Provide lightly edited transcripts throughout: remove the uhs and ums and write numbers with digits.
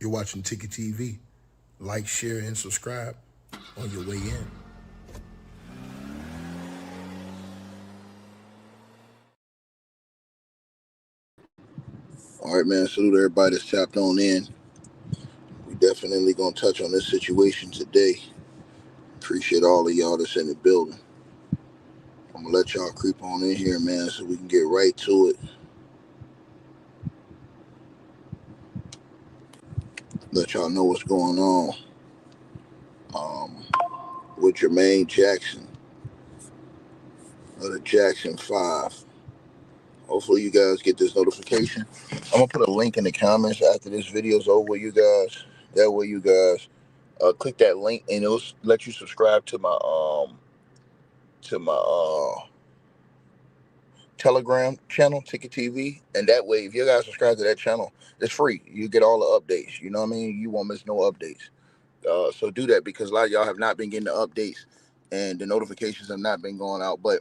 You're watching Ticket TV. Like, share, and subscribe on your way in. All right, man. Salute everybody that's tapped on in. We definitely gonna touch on this situation today. Appreciate all of y'all that's in the building. I'm gonna let y'all creep on in here, man, so we can get right to it. Let y'all know what's going on um, with Jermaine Jackson of the Jackson 5. Hopefully you guys get this notification. I'm gonna put a link in the comments after this video's over, you guys. That way you guys click that link and it'll let you subscribe to my Telegram channel, Ticket TV, and that way, if you guys subscribe to that channel, it's free. You get all the updates. You know what I mean? You won't miss no updates. So do that because a lot of y'all have not been getting the updates, and the notifications have not been going out. But,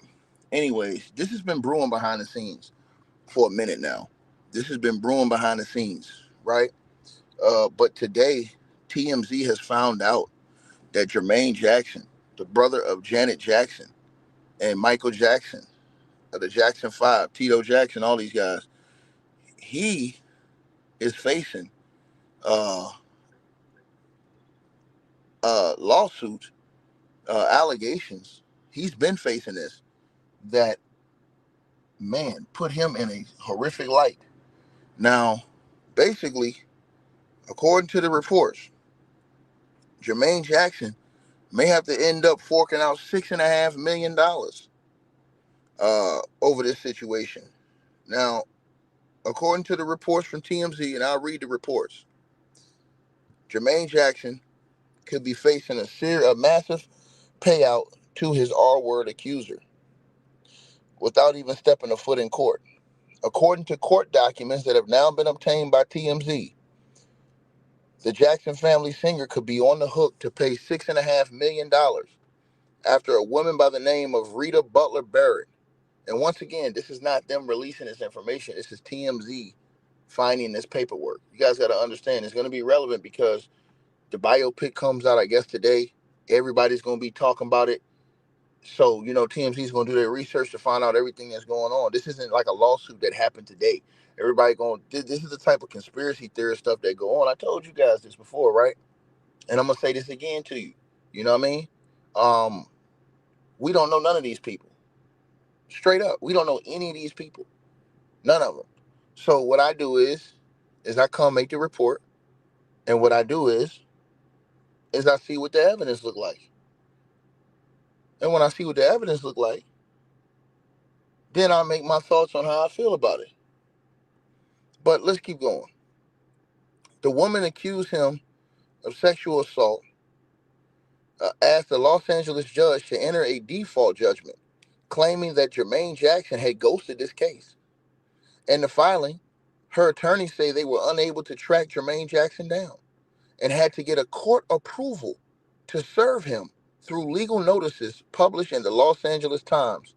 anyways, this has been brewing behind the scenes for a minute now. This has been brewing behind the scenes, right? But today, TMZ has found out that Jermaine Jackson, the brother of Janet Jackson and Michael Jackson, of the Jackson 5, Tito Jackson, all these guys, he is facing uh, lawsuits, allegations. He's been facing this that, man, put him in a horrific light. Now, basically, according to the reports, Jermaine Jackson may have to end up forking out $6.5 million over this situation. Now, according to the reports from TMZ, and I'll read the reports, Jermaine Jackson could be facing a massive payout to his R-word accuser without even stepping a foot in court. According to court documents that have now been obtained by TMZ, the Jackson family singer could be on the hook to pay $6.5 million after a woman by the name of Rita Butler Barrett. And once again, this is not them releasing this information. This is TMZ finding this paperwork. You guys got to understand it's going to be relevant because the biopic comes out, I guess, today. Everybody's going to be talking about it. So, TMZ is going to do their research to find out everything that's going on. This isn't like a lawsuit that happened today. Everybody this is the type of conspiracy theory stuff that go on. I told you guys this before, right? And I'm going to say this again to you. You know what I mean? We don't know none of these people. Straight up. We don't know any of these people. None of them. So what I do is I come make the report. And what I do is I see what the evidence look like. And when I see what the evidence look like, then I make my thoughts on how I feel about it. But let's keep going. The woman accused him of sexual assault, asked the Los Angeles judge to enter a default judgment, claiming that Jermaine Jackson had ghosted this case. In the filing, her attorneys say they were unable to track Jermaine Jackson down and had to get a court approval to serve him through legal notices published in the Los Angeles Times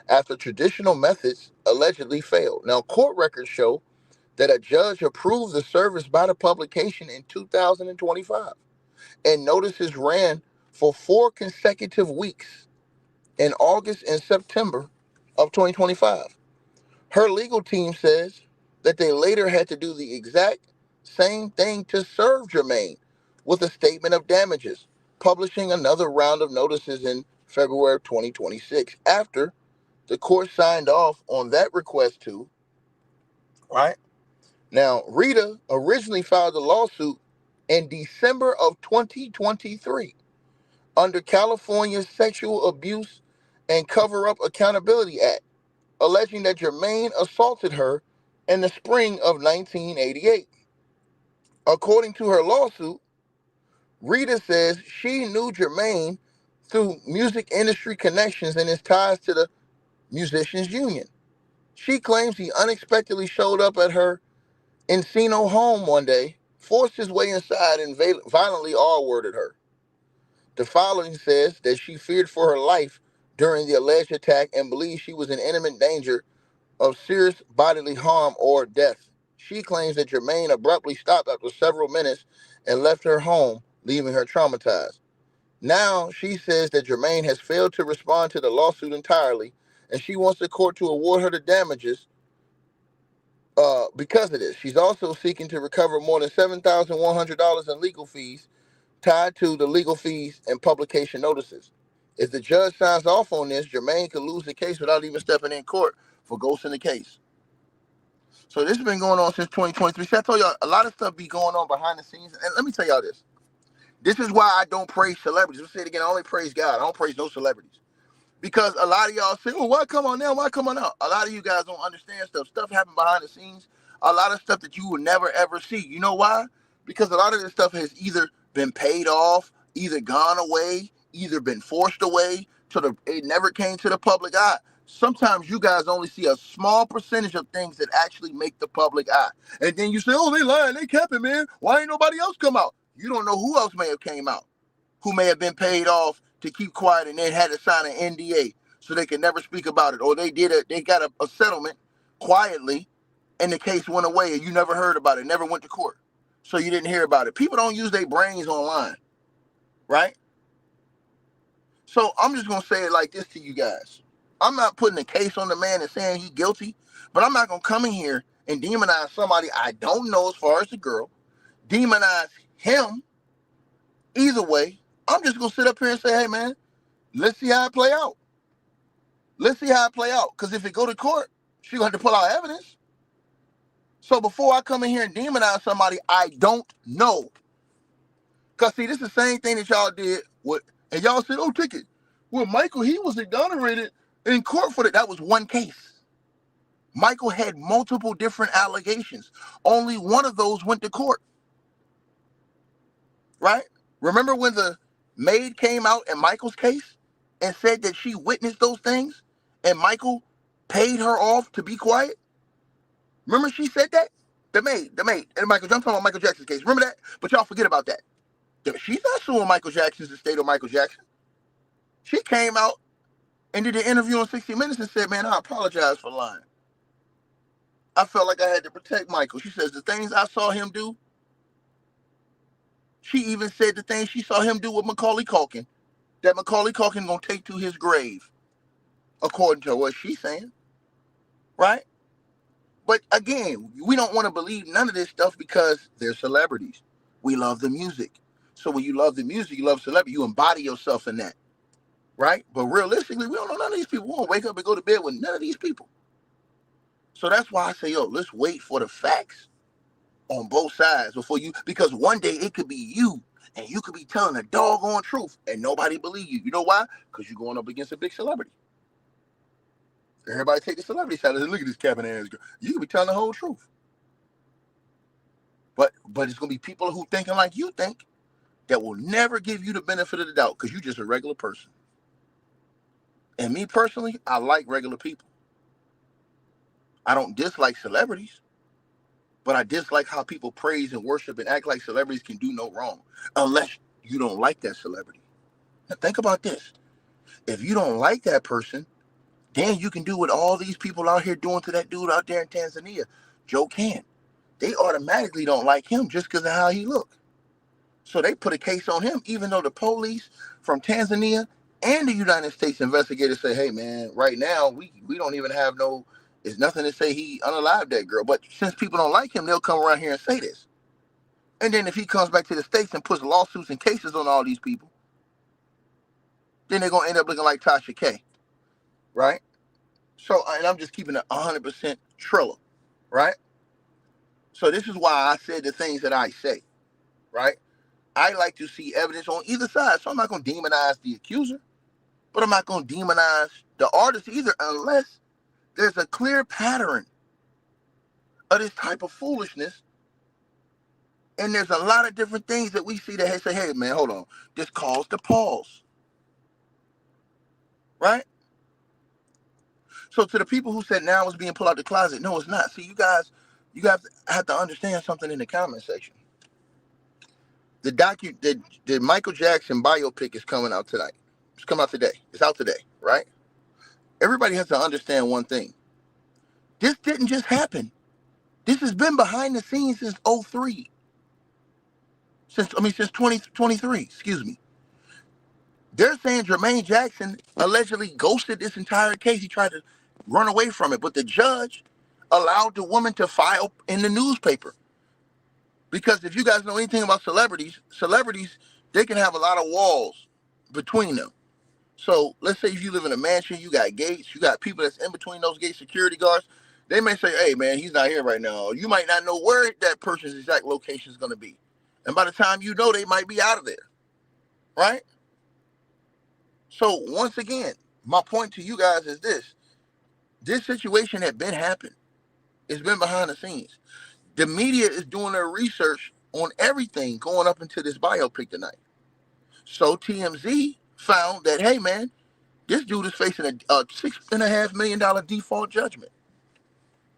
after traditional methods allegedly failed. Now, court records show that a judge approved the service by the publication in 2025, and notices ran for 4 consecutive weeks in August and September of 2025. Her legal team says that they later had to do the exact same thing to serve Jermaine with a statement of damages, publishing another round of notices in February of 2026 after the court signed off on that request too, right? Now, Rita originally filed a lawsuit in December of 2023 under California's Sexual Abuse and Cover-Up Accountability Act, alleging that Jermaine assaulted her in the spring of 1988. According to her lawsuit, Rita says she knew Jermaine through music industry connections and his ties to the Musicians Union. She claims he unexpectedly showed up at her Encino home one day, forced his way inside, and violently R-worded her. The filing says that she feared for her life during the alleged attack and believes she was in imminent danger of serious bodily harm or death. She claims that Jermaine abruptly stopped after several minutes and left her home, leaving her traumatized. Now she says that Jermaine has failed to respond to the lawsuit entirely, and she wants the court to award her the damages because of this. She's also seeking to recover more than $7,100 in legal fees tied to the legal fees and publication notices. If the judge signs off on this, Jermaine could lose the case without even stepping in court for ghosting the case. So this has been going on since 2023. See, I told y'all a lot of stuff be going on behind the scenes. And let me tell y'all this. This is why I don't praise celebrities. I'll say it again. I only praise God. I don't praise no celebrities. Because a lot of y'all say, well, why come on now? Why come on now? A lot of you guys don't understand stuff. Stuff happen behind the scenes. A lot of stuff that you will never, ever see. You know why? Because a lot of this stuff has either been paid off, either gone away, either been forced away, it never came to the public eye. Sometimes you guys only see a small percentage of things that actually make the public eye. And then you say, oh, they lying, they kept it, man. Why ain't nobody else come out? You don't know who else may have came out, who may have been paid off to keep quiet and then had to sign an NDA so they could never speak about it. Or they got a settlement quietly and the case went away and you never heard about it, never went to court. So you didn't hear about it. People don't use their brains online, right? So I'm just going to say it like this to you guys. I'm not putting a case on the man and saying he's guilty, but I'm not going to come in here and demonize somebody I don't know as far as the girl, demonize him. Either way, I'm just going to sit up here and say, hey, man, let's see how it play out. Let's see how it play out. Because if it go to court, she going to have to pull out evidence. So before I come in here and demonize somebody I don't know. Because, see, this is the same thing that y'all did with, and y'all said, oh, Ticket. Well, Michael, he was exonerated in court for that. That was one case. Michael had multiple different allegations. Only one of those went to court. Right? Remember when the maid came out in Michael's case and said that she witnessed those things and Michael paid her off to be quiet? Remember she said that? The maid. And Michael, I'm talking about Michael Jackson's case. Remember that? But y'all forget about that. She's not suing Michael Jackson's estate or Michael Jackson. She came out and did an interview on 60 Minutes and said, man, I apologize for lying. I felt like I had to protect Michael. She says the things I saw him do. She even said the things she saw him do with Macaulay Culkin, that Macaulay Culkin gonna take to his grave, according to what she's saying, right? But again, we don't want to believe none of this stuff because they're celebrities. We love the music. So when you love the music, you love celebrity, you embody yourself in that, right? But realistically, we don't know none of these people. We won't wake up and go to bed with none of these people. So that's why I say, yo, let's wait for the facts on both sides before you, because one day it could be you and you could be telling the doggone truth and nobody believe you. You know why? Because you're going up against a big celebrity. Everybody take the celebrity side and say, look at this capping ass girl. You could be telling the whole truth. But it's going to be people who thinking like you think that will never give you the benefit of the doubt because you're just a regular person. And me personally, I like regular people. I don't dislike celebrities. But I dislike how people praise and worship and act like celebrities can do no wrong unless you don't like that celebrity. Now think about this. If you don't like that person, then you can do what all these people out here doing to that dude out there in Tanzania, Joe Can. They automatically don't like him just because of how he looked. So they put a case on him, even though the police from Tanzania and the United States investigators say, hey, man, right now, we don't even have no, there's nothing to say he unalived that girl. But since people don't like him, they'll come around here and say this. And then if he comes back to the States and puts lawsuits and cases on all these people, then they're going to end up looking like Tasha K. Right? So, and I'm just keeping it 100% Trilla. Right? So this is why I said the things that I say. Right? I like to see evidence on either side. So I'm not going to demonize the accuser, but I'm not going to demonize the artist either unless there's a clear pattern of this type of foolishness. And there's a lot of different things that we see that say, hey, man, hold on. This calls to pause. Right? So to the people who said now it's being pulled out the closet, no, it's not. See, you guys have to understand something in the comment section. The Michael Jackson biopic is coming out tonight. It's coming out today. It's out today, right? Everybody has to understand one thing. This didn't just happen. This has been behind the scenes since '03. Since 2023, excuse me. They're saying Jermaine Jackson allegedly ghosted this entire case. He tried to run away from it, but the judge allowed the woman to file in the newspaper. Because if you guys know anything about celebrities, they can have a lot of walls between them. So let's say if you live in a mansion, you got gates, you got people that's in between those gates, security guards. They may say, hey, man, he's not here right now. You might not know where that person's exact location is going to be. And by the time you know, they might be out of there, right? So once again, my point to you guys is this. This situation had been happening. It's been behind the scenes. The media is doing their research on everything going up into this biopic tonight. So TMZ found that, hey, man, this dude is facing a $6.5 million default judgment,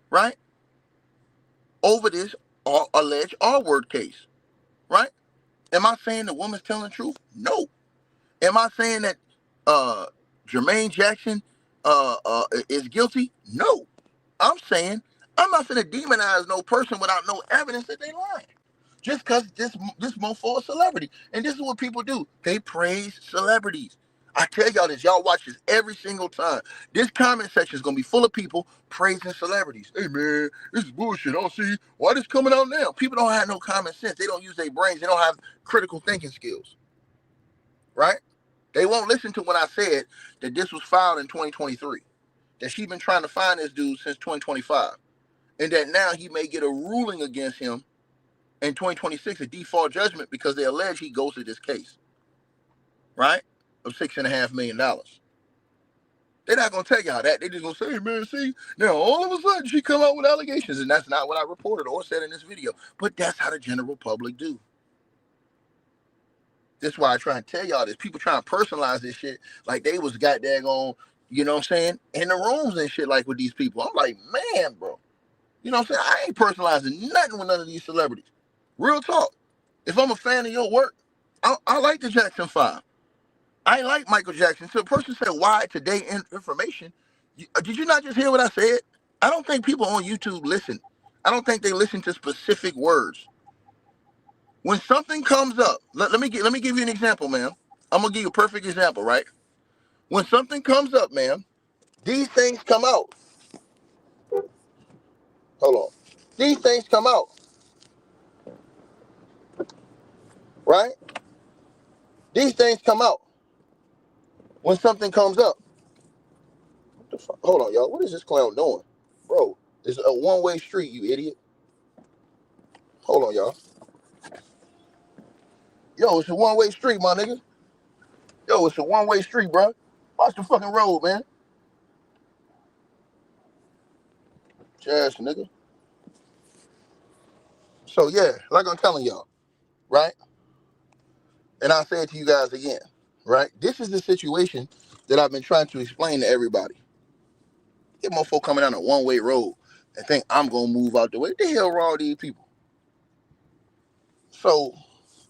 right? Over this alleged R-word case, right? Am I saying the woman's telling the truth? No. Am I saying that Jermaine Jackson is guilty? No. I'm saying I'm not finna demonize no person without no evidence that they lying. Just because this mofo a celebrity. And this is what people do. They praise celebrities. I tell y'all this. Y'all watch this every single time. This comment section is going to be full of people praising celebrities. Hey, man, this is bullshit. I don't see why this coming out now. People don't have no common sense. They don't use their brains. They don't have critical thinking skills. Right? They won't listen to when I said that this was filed in 2023. That she's been trying to find this dude since 2025. And that now he may get a ruling against him in 2026, a default judgment, because they allege he ghosted this case, right, of $6.5 million. They're not going to tell y'all that. They just going to say, hey, man, see, now all of a sudden she come out with allegations, and that's not what I reported or said in this video. But that's how the general public do. That's why I try and tell y'all this. People trying to personalize this shit like they was goddamn on, you know what I'm saying, in the rooms and shit like with these people. I'm like, man, bro. You know what I'm saying? I ain't personalizing nothing with none of these celebrities. Real talk. If I'm a fan of your work, I like the Jackson 5. I like Michael Jackson. So the person said, why today information? Did you not just hear what I said? I don't think people on YouTube listen. I don't think they listen to specific words. When something comes up, let me give you an example, ma'am. I'm going to give you a perfect example, right? When something comes up, ma'am, these things come out. Hold on. These things come out. Right? These things come out when something comes up. What the fuck? Hold on, y'all. What is this clown doing? Bro, it's a one-way street, you idiot. Hold on, y'all. Yo, it's a one-way street, my nigga. Yo, it's a one-way street, bro. Watch the fucking road, man. Ass nigga. So, yeah, like I'm telling y'all, right? And I'll say it to you guys again, right? This is the situation that I've been trying to explain to everybody. Get motherfucker coming down a one-way road and think I'm going to move out the way. What the hell wrong with these people? So,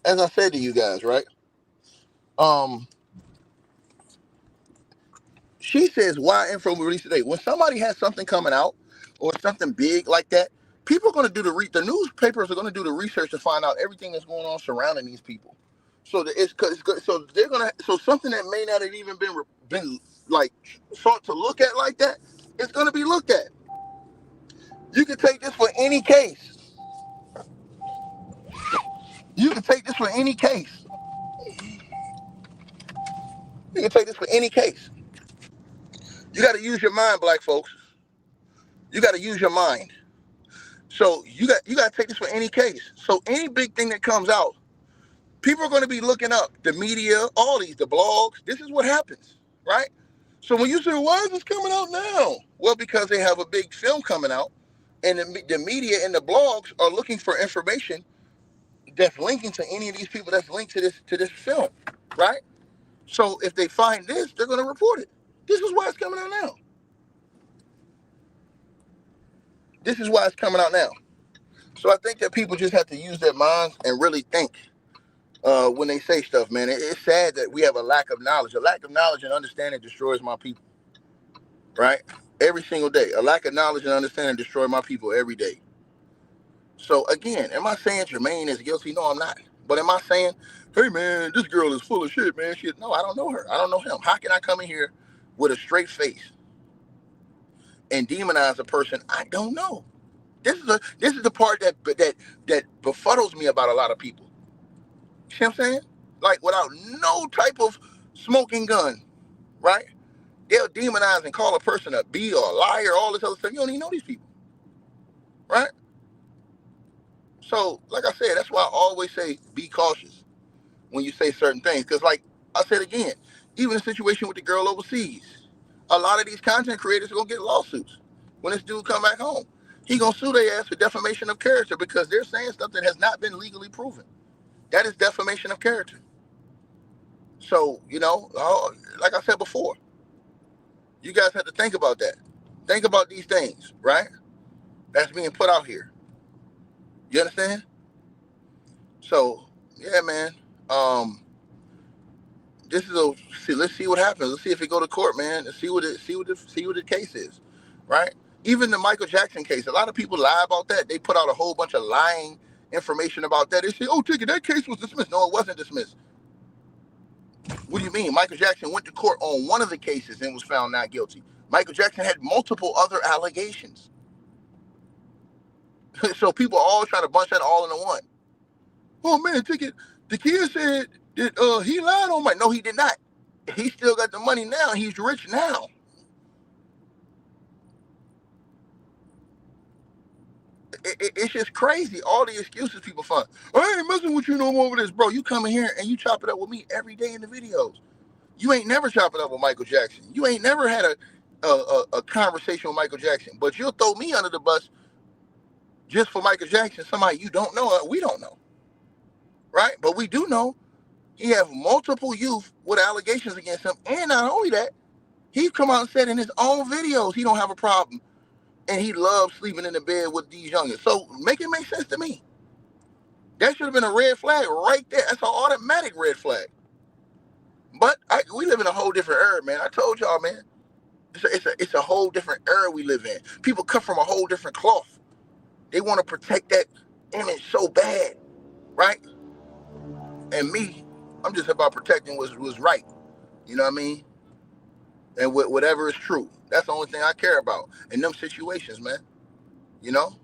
as I said to you guys, right? She says, why info release today? When somebody has something coming out or something big like that, people are going to do the newspapers are going to do the research to find out everything that's going on surrounding these people. So that it's good. So they're gonna. So something that may not have even been like sought to look at like that, it's gonna be looked at. You can take this for any case. You can take this for any case. You can take this for any case. You got to use your mind, black folks. You got to use your mind. So you got to take this for any case. So any big thing that comes out, people are going to be looking up the media, all these, the blogs. This is what happens, right? So when you say, why is this coming out now? Well, because they have a big film coming out, and the media and the blogs are looking for information that's linking to any of these people that's linked to this film, right? So if they find this, they're going to report it. This is why it's coming out now. This is why it's coming out now. So I think that people just have to use their minds and really think when they say stuff, man. It's sad that we have a lack of knowledge. A lack of knowledge and understanding destroys my people, right? Every single day. A lack of knowledge and understanding destroys my people every day. So again, am I saying Jermaine is guilty? No, I'm not. But am I saying, hey man, this girl is full of shit, man? Shit. No, I don't know her. I don't know him. How can I come in here with a straight face and demonize a person I don't know? This is the part that befuddles me about a lot of people. You see what I'm saying? Like without no type of smoking gun, right? They'll demonize and call a person a B or a liar, all this other stuff. You don't even know these people, right? So, like I said, that's why I always say be cautious when you say certain things. Because, like I said again, even the situation with the girl overseas, a lot of these content creators are going to get lawsuits when this dude come back home. He going to sue their ass for defamation of character because they're saying stuff that has not been legally proven. That is defamation of character. So, like I said before, you guys have to think about that. Think about these things, right? That's being put out here. You understand? So, yeah, man. Let's see what happens. Let's see if it go to court, man, and see what the case is, right? Even the Michael Jackson case, a lot of people lie about that. They put out a whole bunch of lying information about that. They say, "Oh, Ticket, that case was dismissed." No, it wasn't dismissed. What do you mean? Michael Jackson went to court on one of the cases and was found not guilty. Michael Jackson had multiple other allegations. So people all try to bunch that all into one. Oh man, Ticket, the kid said that he lied on Mike. No, he did not. He still got the money now. He's rich now. It's just crazy. All the excuses people find. I ain't messing with you no more with this, bro. You come in here and you chop it up with me every day in the videos. You ain't never chopping up with Michael Jackson. You ain't never had a conversation with Michael Jackson. But you'll throw me under the bus just for Michael Jackson, somebody you don't know, we don't know. Right? But we do know he have multiple youth with allegations against him. And not only that, he come out and said in his own videos he don't have a problem. And he loves sleeping in the bed with these youngins. So make it make sense to me. That should have been a red flag right there. That's an automatic red flag. But we live in a whole different era, man. I told y'all, man. It's a whole different era we live in. People cut from a whole different cloth. They want to protect that image so bad, right? And me, I'm just about protecting what's right. You know what I mean? And whatever is true. That's the only thing I care about in them situations, man. You know?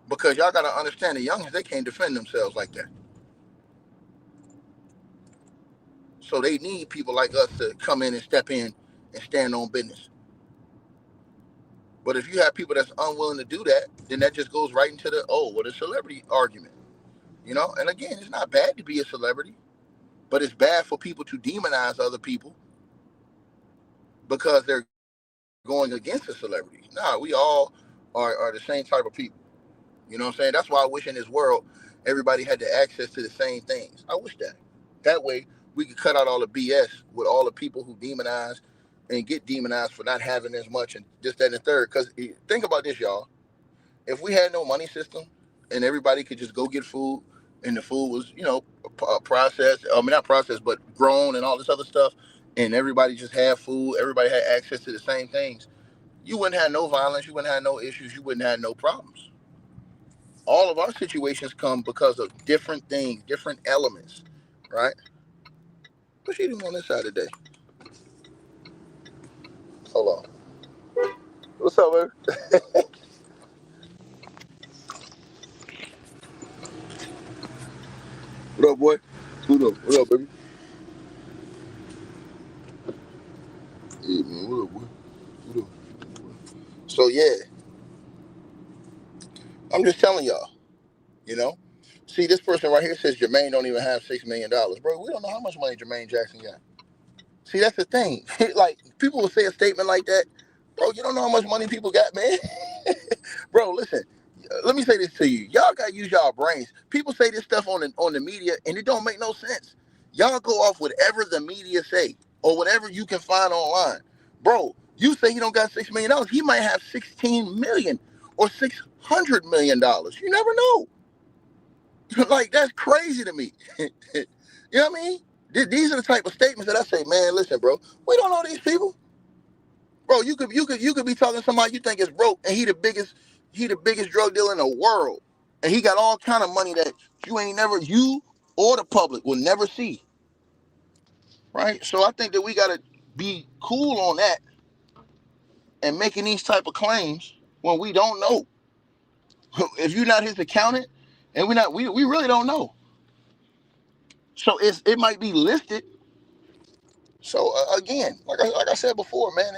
Because y'all got to understand the youngins, they can't defend themselves like that. So they need people like us to come in and step in and stand on business. But if you have people that's unwilling to do that, then that just goes right into the celebrity argument. You know? And again, it's not bad to be a celebrity, but it's bad for people to demonize other people because they're going against a celebrity. Nah, we all are the same type of people. You know what I'm saying? That's why I wish in this world everybody had the access to the same things. I wish that. That way we could cut out all the BS with all the people who demonize and get demonized for not having as much and this, that, and the third. Because think about this, y'all. If we had no money system and everybody could just go get food and the food was, processed, I mean, not processed, but grown and all this other stuff, and everybody just had food, everybody had access to the same things, you wouldn't have no violence, you wouldn't have no issues, you wouldn't have no problems. All of our situations come because of different things, different elements, right? What's she doing on this side today? Hold on. What's up, baby? What up, boy? What up, baby? Yeah, man. What up, boy? What up? So yeah, I'm just telling y'all, you know. See, this person right here says Jermaine don't even have $6 million, bro. We don't know how much money Jermaine Jackson got. See, that's the thing. Like, people will say a statement like that, bro. You don't know how much money people got, man. Bro, listen. Let me say this to you. Y'all gotta use y'all brains. People say this stuff on the media, and it don't make no sense. Y'all go off whatever the media say or whatever you can find online, bro. You say he don't got $6 million. He might have 16 million or $600 million. You never know. Like, that's crazy to me. You know what I mean? These are the type of statements that I say, man. Listen, bro. We don't know these people, bro. You could be talking to somebody you think is broke, and He the biggest drug dealer in the world. And he got all kind of money that you or the public will never see. Right? So I think that we gotta be cool on that and making these type of claims when we don't know. If you're not his accountant, and we really don't know. So it might be listed. So again, like I said before, man,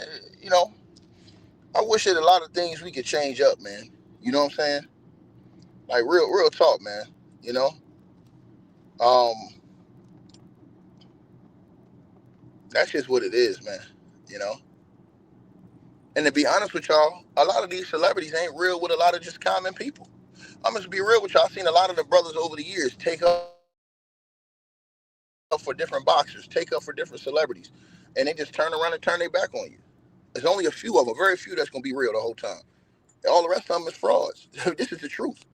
I wish that a lot of things we could change up, man. You know what I'm saying? Like real talk, man. You know, um, that's just what it is, man. You know, and to be honest with y'all, a lot of these celebrities ain't real with a lot of just common people. I'm gonna be real with y'all. I've seen a lot of the brothers over the years take up for different boxers, take up for different celebrities, and they just turn around and turn their back on you. There's only a few of them, very few, that's gonna be real the whole time. All the rest of them is frauds. This is the truth.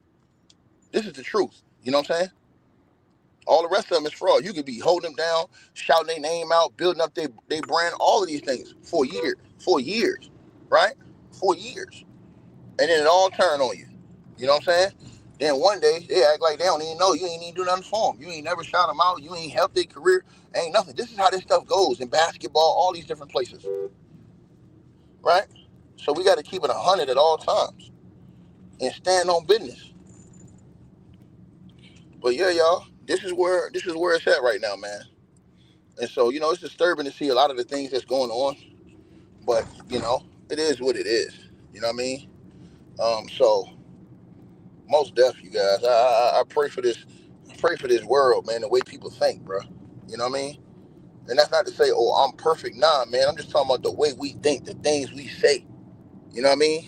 This is the truth. You know what I'm saying? All the rest of them is fraud. You could be holding them down, shouting their name out, building up their brand, all of these things for years, right? For years. And then it all turn on you. You know what I'm saying? Then one day, they act like they don't even know. You ain't even do nothing for them. You ain't never shout them out. You ain't helped their career. Ain't nothing. This is how this stuff goes in basketball, all these different places, right? So we got to keep it 100 at all times and stand on business. But yeah, y'all, this is where it's at right now, man. And so, it's disturbing to see a lot of the things that's going on. But, it is what it is. You know what I mean? So most deaf, you guys. I pray for this. Pray for this world, man. The way people think, bro. You know what I mean? And that's not to say, oh, I'm perfect. Nah, man. I'm just talking about the way we think, the things we say. You know what I mean?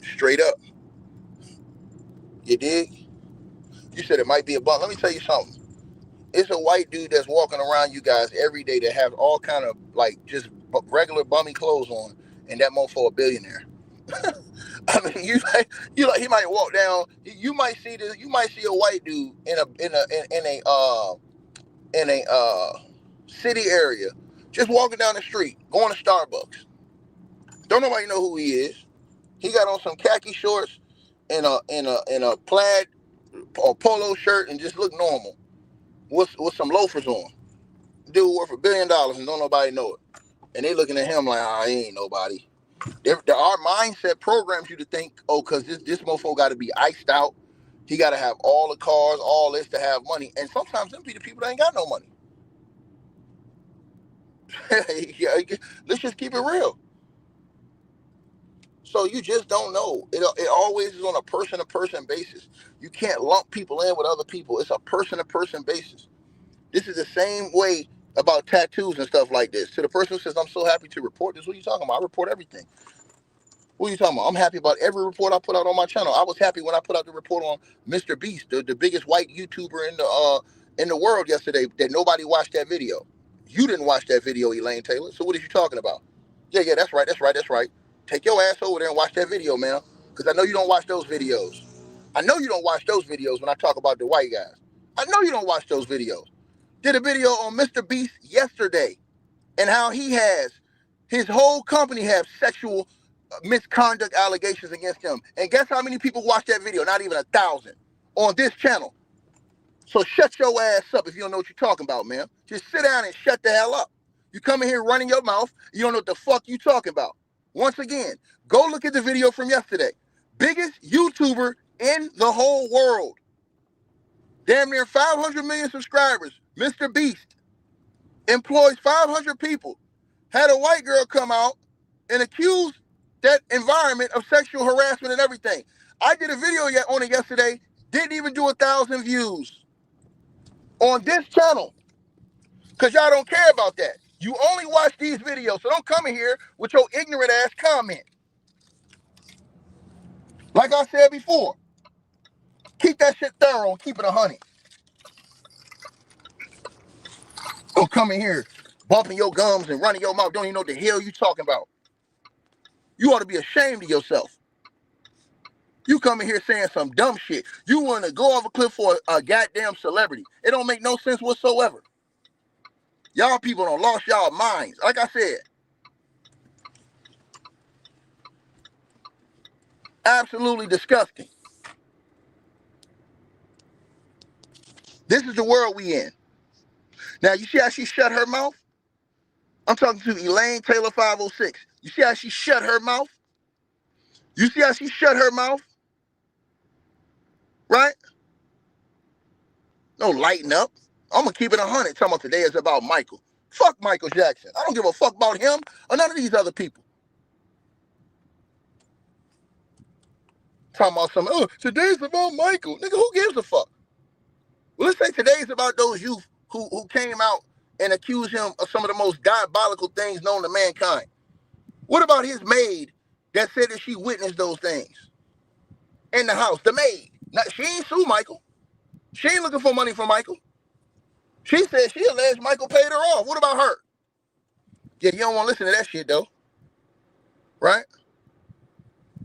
Straight up. You dig? You said it might be a bump. Let me tell you something. It's a white dude that's walking around you guys every day that have all kind of like just regular bummy clothes on, and that mofo a billionaire. I mean, he might walk down. You might see this. You might see a white dude in a city area, just walking down the street, going to Starbucks. Don't nobody know who he is. He got on some khaki shorts and a plaid or polo shirt and just look normal with some loafers on. Dude worth $1 billion and don't nobody know it. And they looking at him like, he ain't nobody. Our mindset programs you to think, because this mofo got to be iced out. He got to have all the cars, all this to have money. And sometimes them be the people that ain't got no money. Let's just keep it real. So you just don't know. It always is on a person-to-person basis. You can't lump people in with other people. It's a person-to-person basis. This is the same way about tattoos and stuff like this. To the person who says, I'm so happy to report this, what are you talking about? I report everything. What are you talking about? I'm happy about every report I put out on my channel. I was happy when I put out the report on Mr. Beast, the biggest white YouTuber in the world yesterday, that nobody watched that video. You didn't watch that video, Elaine Taylor. So what are you talking about? Yeah, that's right. Take your ass over there and watch that video, man. Because I know you don't watch those videos. I know you don't watch those videos when I talk about the white guys. I know you don't watch those videos. Did a video on Mr. Beast yesterday and how his whole company have sexual misconduct allegations against him. And guess how many people watched that video? Not even 1,000 on this channel. So shut your ass up if you don't know what you're talking about, man. Just sit down and shut the hell up. You come in here running your mouth, you don't know what the fuck you talking about. Once again, go look at the video from yesterday. Biggest YouTuber in the whole world. Damn near 500 million subscribers. Mr. Beast employs 500 people. Had a white girl come out and accuse that environment of sexual harassment and everything. I did a video on it yesterday, didn't even do 1,000 views on this channel because y'all don't care about that. You only watch these videos, so don't come in here with your ignorant ass comment. Like I said before, keep that shit thorough and keep it 100. Don't come in here bumping your gums and running your mouth. Don't even know what the hell you talking about. You ought to be ashamed of yourself. You come in here saying some dumb shit. You want to go off a cliff for a goddamn celebrity. It don't make no sense whatsoever. Y'all people done lost y'all minds. Like I said, Absolutely disgusting. This is the world we in. Now, you see how she shut her mouth? I'm talking to Elaine Taylor 506. You see how she shut her mouth? You see how she shut her mouth? Right? No, lighten up. I'm going to keep it 100. Talking about today is about Michael. Fuck Michael Jackson. I don't give a fuck about him or none of these other people. Talking about something, oh, today's about Michael. Nigga, who gives a fuck? Well, let's say today's about those youth who came out and accused him of some of the most diabolical things known to mankind. What about his maid that said that she witnessed those things in the house? The maid. Now, she ain't sue Michael. She ain't looking for money from Michael. She said she alleged Michael paid her off. What about her? Yeah, you don't want to listen to that shit, though. Right?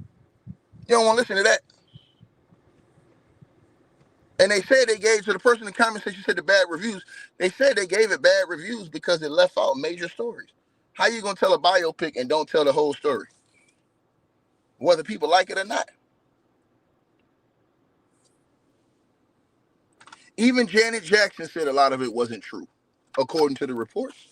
You don't want to listen to that. And they said they gave to the person in the comment section said the bad reviews. They said they gave it bad reviews because it left out major stories. How you gonna tell a biopic and don't tell the whole story? Whether people like it or not. Even Janet Jackson said a lot of it wasn't true, according to the reports.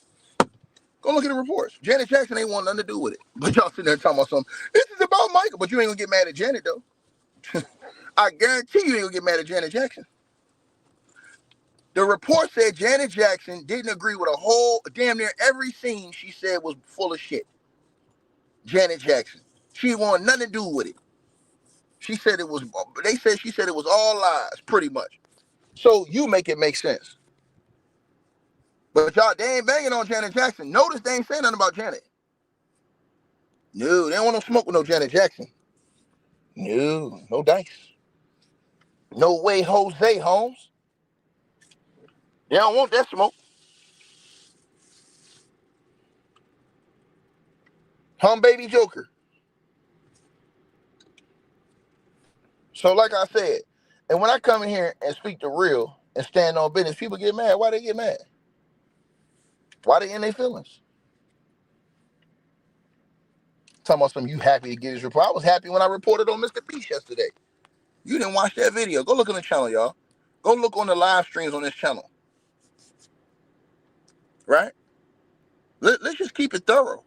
Go look at the reports. Janet Jackson ain't want nothing to do with it. But y'all sitting there talking about something. This is about Michael, but you ain't gonna get mad at Janet though. I guarantee you ain't gonna get mad at Janet Jackson. The report said Janet Jackson didn't agree with a whole, damn near every scene she said was full of shit. Janet Jackson. She didn't want nothing to do with it. She said it was, she said it was all lies, pretty much. So you make it make sense. But y'all, they ain't banging on Janet Jackson. Notice they ain't saying nothing about Janet. No, they don't want no smoke with no Janet Jackson. No, no dice. No way, Jose Holmes. They don't want that smoke. Hum Baby Joker. So like I said, and when I come in here and speak the real and stand on business, people get mad. Why they get mad? Why they in their feelings? Talking about something, you happy to get his report. I was happy when I reported on Mr. Beast yesterday. You didn't watch that video. Go look on the channel, y'all. Go look on the live streams on this channel. Right? Let's just keep it thorough.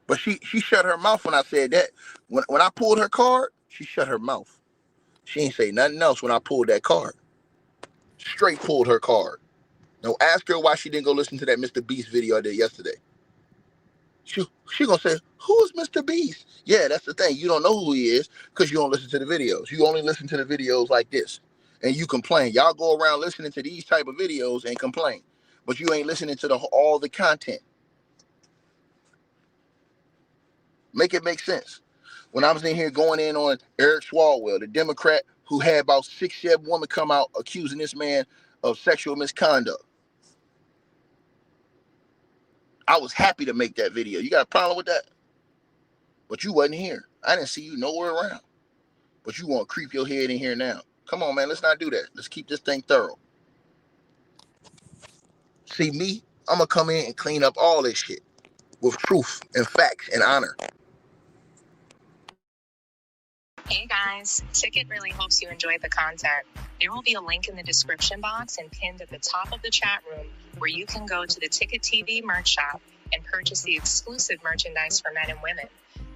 But she shut her mouth when I said that. When I pulled her card, she shut her mouth. She ain't say nothing else when I pulled that card. Straight pulled her card. Now ask her why she didn't go listen to that Mr. Beast video I did yesterday. She gonna say, who is Mr. Beast? Yeah, that's the thing. You don't know who he is because you don't listen to the videos. You only listen to the videos like this. And you complain. Y'all go around listening to these type of videos and complain. But you ain't listening to all the content. Make it make sense. When I was in here going in on Eric Swalwell, the Democrat who had about 6-7 women come out accusing this man of sexual misconduct. I was happy to make that video. You got a problem with that? But you wasn't here. I didn't see you nowhere around. But you want to creep your head in here now. Come on, man. Let's not do that. Let's keep this thing thorough. See me? I'm going to come in and clean up all this shit with truth and facts and honor. Hey guys, Ticket really hopes you enjoyed the content. There will be a link in the description box and pinned at the top of the chat room where you can go to the Ticket TV merch shop and purchase the exclusive merchandise for men and women.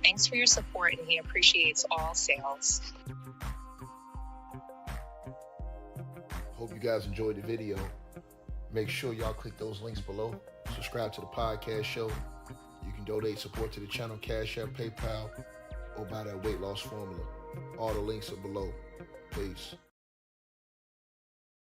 Thanks for your support, and he appreciates all sales. Hope you guys enjoyed the video. Make sure y'all click those links below. Subscribe to the podcast show. You can donate support to the channel, Cash App, PayPal, or buy that weight loss formula. All the links are below. Peace.